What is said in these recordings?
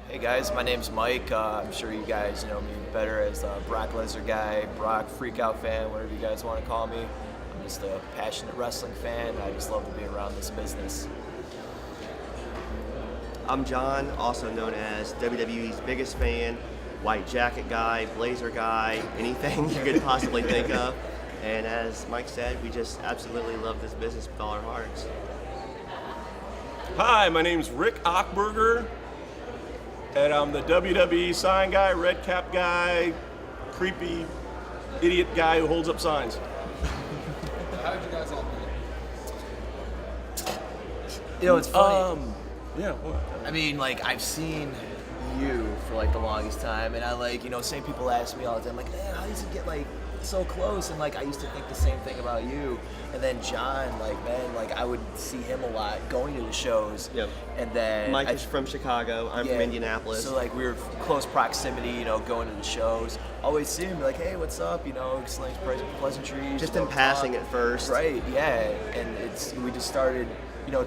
Hey guys, my name's Mike. I'm sure you guys know me better as Brock Lesnar guy, Brock Freakout fan, whatever you guys want to call me. I'm just a passionate wrestling fan. I just love to be around this business. I'm John, also known as WWE's Biggest Fan, white jacket guy, blazer guy, anything you could possibly think of. And as Mike said, we just absolutely love this business with all our hearts. Hi, my name's Rick Ochberger, and I'm the WWE Sign Guy, red cap guy, creepy idiot guy who holds up signs. How did you guys all meet? You know, it's funny. Yeah, what? I mean, like, I've seen you for like the longest time, and I like, same people ask me all the time, like, man, how does it get like so close? And like, I used to think the same thing about you. And then John, like, man, like, I would see him a lot going to the shows. Yep. And then Mike is from Chicago, I'm from Indianapolis. So like, we were close proximity, going to the shows. Always see him, like, hey, what's up? Exchanging pleasantries. Just in passing talk. at first. Right. Yeah. And we just started,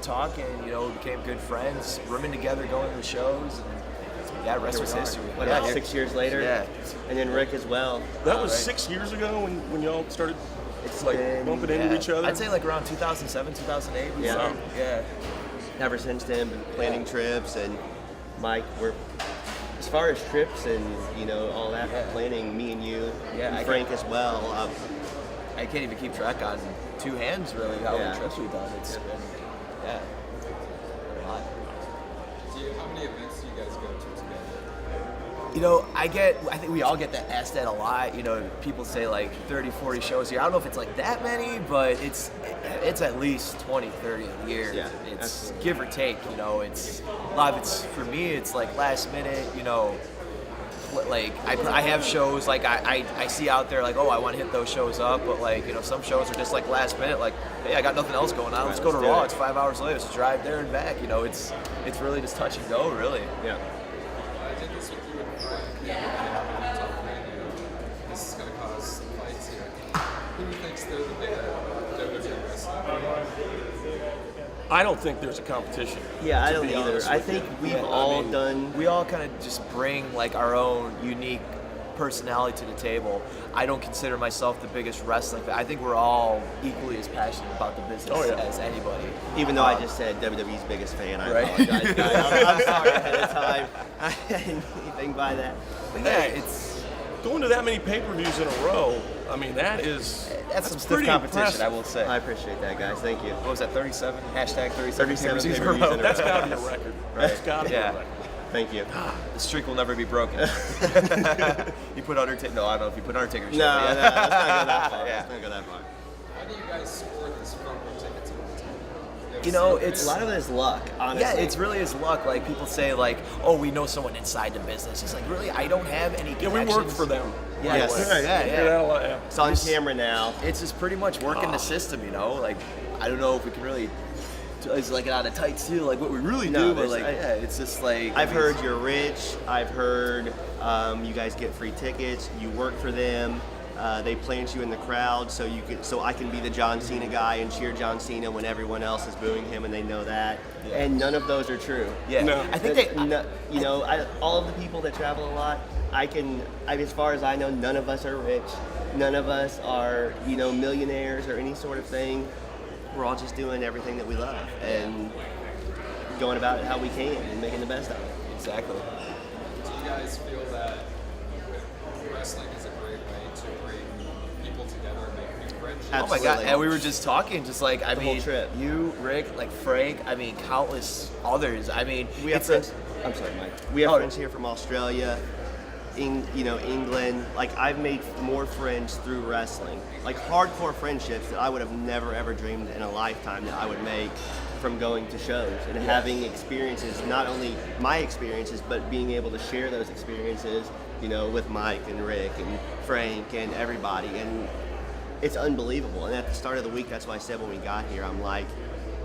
talking. Became good friends, rooming together, going to the shows. And yeah, rest was history. What, yeah, about 6 years later? Yeah. And then Rick as well. That was right. 6 years ago when y'all started It's like been- bumping into each other. I'd say like around 2007, 2008. We Yeah. started. Yeah. Ever since then, been planning trips, and Mike, we're as far as trips and all that planning, me and you, Yeah, and Frank as well. I can't even keep track on two hands really how many trips we've done. It's been, yeah. A lot. How many events do you guys go to together? I think we all get that asked that a lot. People say like 30, 40 shows here. I don't know if it's like that many, but it's at least 20, 30 a year. Yeah, It's absolutely. give or take, it's a lot of it's, for me, it's like last minute, like I have shows like I see out there like, oh, I want to hit those shows up, but like, some shows are just like last minute, like, hey, I got nothing else going on, let's go to let's do Raw, it. it's 5 hours later, let's drive there and back, it's really just touch and go, really. Yeah. I did this with you and Frank. This is going to cause some fights here. Who thinks they're the bigger WWE wrestler? I don't think there's a competition. Yeah, I to don't be either. honest I with think you. we've Yeah, all I mean, done. We all kind of just bring like our own unique personality to the table. I don't consider myself the biggest wrestling fan. I think we're all equally as passionate about the business Oh, yeah. as anybody. Even though I just said WWE's biggest fan, I Right. apologize, guys. I'm sorry ahead of time. I didn't anything by that. But yeah, it's Going to that many pay-per-views in a row, I mean, that's some stiff pretty competition, impressive. I will say. I appreciate that, guys. Thank you. What was that, 37? Hashtag 37 37 pay-per-views in a pay-per-views row. in a That's row. got to be a record. That's got to be Yeah. a record. Thank you. The streak will never be broken. You put Undertaker. No, I don't know if you put Undertaker. No, let's not go that far. Yeah. Let's not go that far. How do you guys score this front row tickets all the time? It's A lot of it is luck, honestly. Yeah, it's really his luck. Like people say, like, oh, we know someone inside the business. It's like, really, I don't have any Yeah, connections. we work for them. Yeah, Yes. it's- Right, yeah, Figure that a lot, yeah. It's on camera now. It's just pretty much working the system, Like, I don't know if we can really. It's like out of tights too, like what we really No, do, but there's- like, yeah, it's just like. I've heard you're rich. I've heard you guys get free tickets. You work for them. They plant you in the crowd so I can be the John Cena guy and cheer John Cena when everyone else is booing him and they know that. Yeah. And none of those are true. Yeah, No. I think they. All of the people that travel a lot, as far as I know, none of us are rich. None of us are, millionaires or any sort of thing. We're all just doing everything that we love and going about it how we can and making the best of it. Exactly. Do you guys feel that wrestling is a great way to bring people together and make new friendships? Oh my god! Absolutely. And we were just talking, just like I The mean, whole trip. you, Rick, like Frank. I mean, countless others. I mean, We have it's friends. I'm sorry, Mike. We have Oh. friends here from Australia, England. Like I've made more friends through wrestling, like hardcore friendships that I would have never ever dreamed in a lifetime that I would make from going to shows and having experiences. Not only my experiences, but being able to share those experiences, with Mike and Rick and Frank and everybody. And it's unbelievable. And at the start of the week, that's why I said when we got here, I'm like,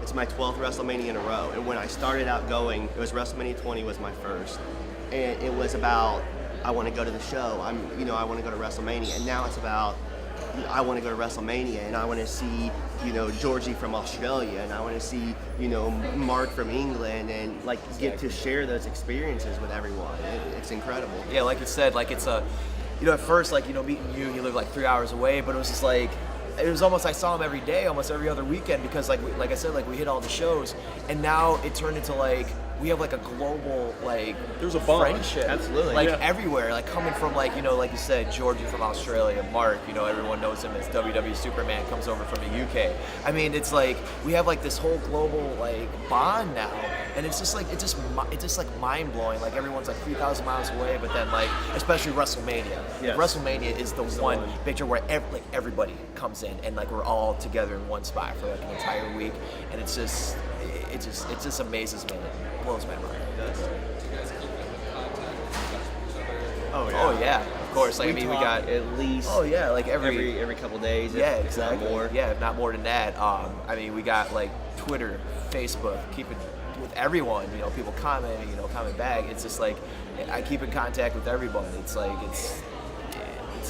it's my 12th WrestleMania in a row. And when I started out going, it was WrestleMania 20 was my first. And it was about, I want to go to the show. I want to go to WrestleMania. And now it's about, I want to go to WrestleMania, and I want to see, you know, Georgie from Australia, and I want to see, you know, Mark from England, and like get to share those experiences with everyone. It's incredible. Yeah, like you said, like it's a, you know, at first, like, you know, meeting you, he lived like 3 hours away, but it was just like, it was almost, I saw him every day, almost every other weekend, because like I said, like we hit all the shows, and now it turned into like, we have like a global, like, There's a bond. friendship. Absolutely. Like Yeah. everywhere, like coming from like, you know, like you said, Georgie from Australia, Mark, you know, everyone knows him as WWE Superman, comes over from the UK. I mean, it's like, we have like this whole global like bond now, and it's just like, it's just like mind blowing. Like everyone's like 3,000 miles away, but then like, especially WrestleMania. Yes. WrestleMania is the one picture where everybody comes in, and like we're all together in one spot for like an entire week, and it just amazes me. It blows my mind. Do you guys keep in contact with each other? Oh yeah. Oh yeah, of course. Like, I mean, we talk got. at least Oh yeah, like every couple days. Yeah, if not exactly. more. Yeah, if not more than that. I mean, we got like Twitter, Facebook, keep it with everyone. You know, people commenting, you know, comment back. It's just like I keep in contact with everybody. It's like it's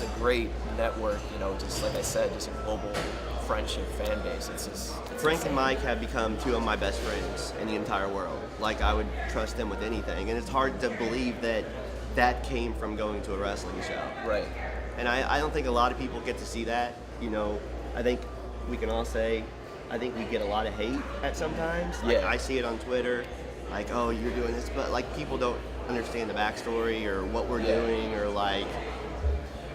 a great network. You know, just like I said, just a global friendship fan base. It's Frank insane. and Mike have become two of my best friends in the entire world. Like, I would trust them with anything, and it's hard to believe that that came from going to a wrestling show. Right. And I don't think a lot of people get to see that. You know, I think we can all say, I think we get a lot of hate at sometimes. Like, Yeah. I see it on Twitter, like, oh, you're doing this, but like people don't understand the backstory or what we're doing, or like,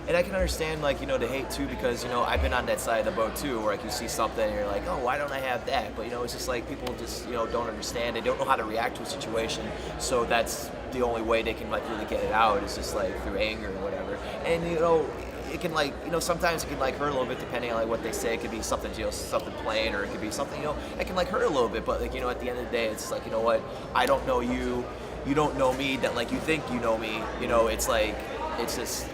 And I can understand, like, you know, the hate too, because, you know, I've been on that side of the boat too, where like you see something and you're like, oh, why don't I have that? But, you know, it's just like people just, you know, don't understand. They don't know how to react to a situation. So that's the only way they can like really get it out, is just like through anger or whatever. And, you know, it can like, you know, sometimes it can like hurt a little bit depending on like what they say. It could be something, you know, something plain, or it could be something, you know, it can like hurt a little bit. But like, you know, at the end of the day, it's like, you know what, I don't know you, you don't know me, that like you think you know me. You know, it's like, it's just,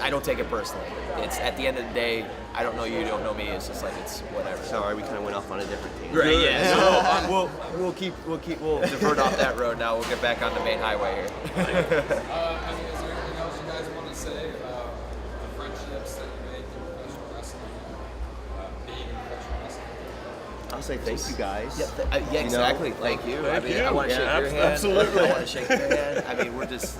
I don't take it personally. It's at the end of the day, I don't know you, you don't know me. It's just like, it's whatever. sorry, we kind of went off on a different team. Right, yeah. So we'll divert off that road now. We'll get back on the main highway here. I mean, is there anything else you guys want to say about the friendships that you make in professional wrestling, being in professional wrestling? I'll say thank you guys. Yeah, You know, exactly. Thank you. I mean, I want to Yeah, shake your hand. absolutely. I want to shake your hand. I mean, we're just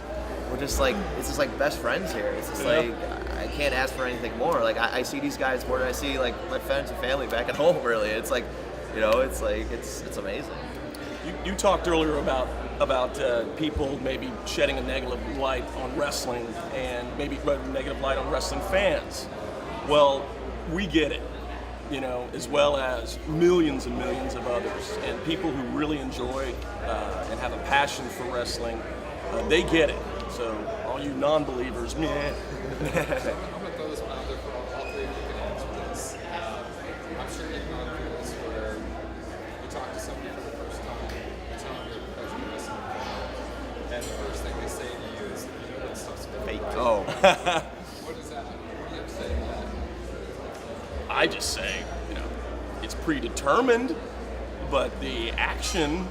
like, it's just like best friends here. It's just like, I can't ask for anything more. Like, I see these guys more than I see like my friends and family back at home. Really, it's like, you know, it's like it's amazing. You talked earlier about people maybe shedding a negative light on wrestling, and maybe a negative light on wrestling fans. Well, we get it, you know, as well as millions and millions of others, and people who really enjoy and have a passion for wrestling, they get it. So all you non-believers, meh. I'm going to throw this one out there for all three of you can answer this. I'm sure you've gone through this where you talk to somebody for the first time, you tell them you're a professional wrestling fan, and the first thing they say to you is, you know, that stuff's fake. Oh, What is that? What do you have to say to that? I just say, you know, it's predetermined, but the action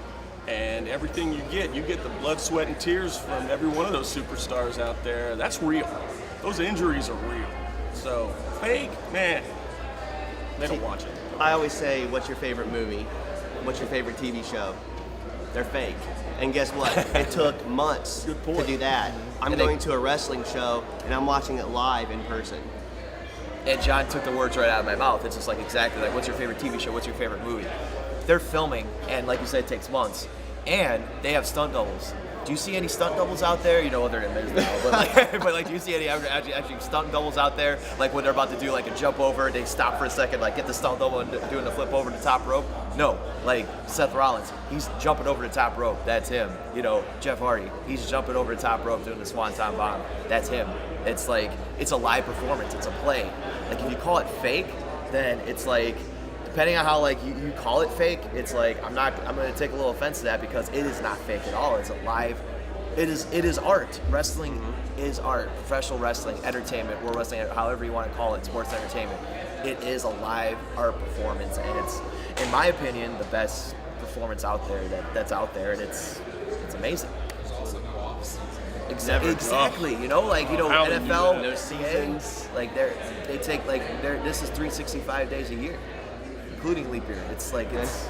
and everything you get the blood, sweat, and tears from every one of those superstars out there. That's real. Those injuries are real. So fake, man, they don't watch it. I always say, what's your favorite movie? What's your favorite TV show? They're fake. And guess what? It took months Good point. to do that. I'm And they- going to a wrestling show and I'm watching it live in person. and John took the words right out of my mouth. It's just like, exactly like, what's your favorite TV show? What's your favorite movie? They're filming, and like you said, it takes months. And they have stunt doubles. Do you see any stunt doubles out there? You know what they're in there now, but like, do you see any actually stunt doubles out there? Like when they're about to do like a jump over, they stop for a second, like get the stunt double and doing the flip over the top rope? No, like Seth Rollins, he's jumping over the top rope. That's him. You know, Jeff Hardy, he's jumping over the top rope doing the Swanton Bomb. That's him. It's like, it's a live performance. It's a play. Like if you call it fake, then it's like, depending on how like you call it fake, it's like I'm going to take a little offense to that, because it is not fake at all. It's a live. It is art. Wrestling is art. Professional wrestling, entertainment, world wrestling, however you want to call it, sports entertainment. It is a live art performance, and it's, in my opinion, the best performance out there that's out there, and it's amazing. There's also no off season. Never. Exactly. You know, like How many NFL, those seasons? like they take like this is 365 days a year, including leap year. It's like it's